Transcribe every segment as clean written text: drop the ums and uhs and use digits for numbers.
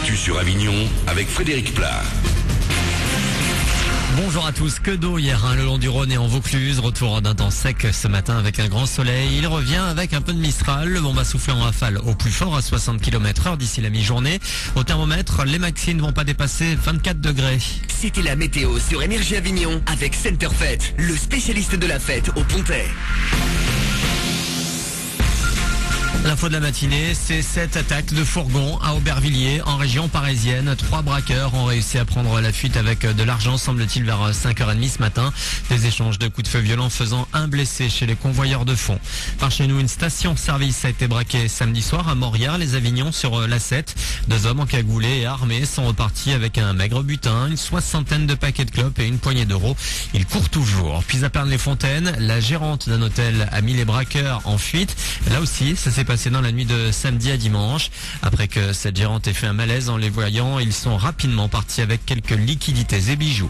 l'actu sur Avignon avec Frédéric Plat. Bonjour à tous, que d'eau hier le long du Rhône et en Vaucluse, retour d'un temps sec ce matin avec un grand soleil, il revient avec un peu de Mistral, le vent va souffler en rafale au plus fort à 60 km/h d'ici la mi-journée. Au thermomètre, les maxi ne vont pas dépasser 24 degrés. C'était la météo sur Énergie Avignon avec Centerfet, le spécialiste de la fête au Pontet. L'info de la matinée, c'est cette attaque de fourgon à Aubervilliers, en région parisienne. 3 braqueurs ont réussi à prendre la fuite avec de l'argent, semble-t-il, vers 5h30 ce matin. Des échanges de coups de feu violents faisant un blessé chez les convoyeurs de fonds. Par chez nous, une station-service a été braquée samedi soir à Morières-les-Avignon sur l'A7. 2 hommes encagoulés et armés sont repartis avec un maigre butin, une 60aine de paquets de clopes et une poignée d'euros. Ils courent toujours. Puis à Pernes-les-Fontaines, la gérante d'un hôtel a mis les braqueurs en fuite. Là aussi, ça s'est passé dans la nuit de samedi à dimanche. Après que cette gérante ait fait un malaise en les voyant, ils sont rapidement partis avec quelques liquidités et bijoux.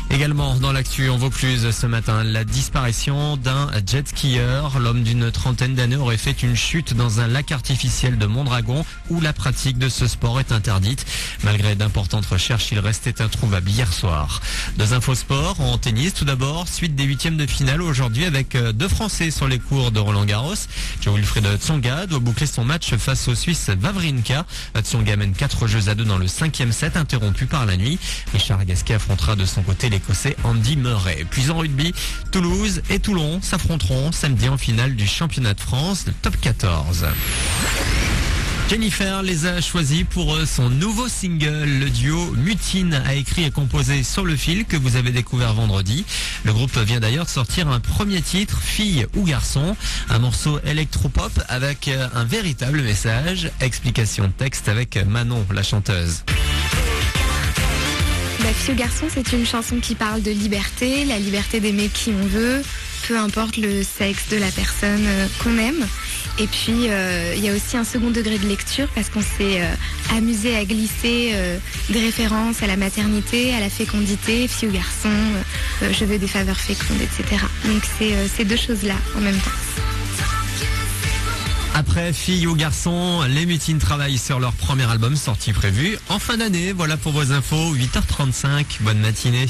Également dans l'actu en Vaucluse ce matin, la disparition d'un jet skieur. L'homme d'une trentaine d'années aurait fait une chute dans un lac artificiel de Mondragon où la pratique de ce sport est interdite. Malgré d'importantes recherches, il restait introuvable hier soir. 2 infos sport en tennis. Tout d'abord, suite des 8e de finale aujourd'hui avec 2 Français sur les cours de Roland-Garros. Jo-Wilfried Tsonga doit boucler son match face au Suisse Wawrinka. Tsonga mène 4-2 dans le 5e set, interrompu par la nuit. Richard Gasquet affrontera de son côté l'Écossais Andy Murray. Puis en rugby, Toulouse et Toulon s'affronteront samedi en finale du championnat de France de top 14. Jennifer les a choisis pour son nouveau single. Le duo Mutine a écrit et composé Sur le fil que vous avez découvert vendredi. Le groupe vient d'ailleurs de sortir un premier titre, Fille ou garçon, un morceau électropop avec un véritable message. Explication de texte avec Manon, la chanteuse. Fille ou garçon, c'est une chanson qui parle de liberté, la liberté d'aimer qui on veut, peu importe le sexe de la personne qu'on aime. Et puis, il y a aussi un second degré de lecture parce qu'on s'est amusé à glisser des références à la maternité, à la fécondité, fille ou garçon, je veux des faveurs fécondes, etc. Donc, c'est ces 2 choses-là en même temps. Après Filles ou Garçons, les Mutines travaillent sur leur premier album sorti prévu en fin d'année. Voilà pour vos infos, 8h35. Bonne matinée.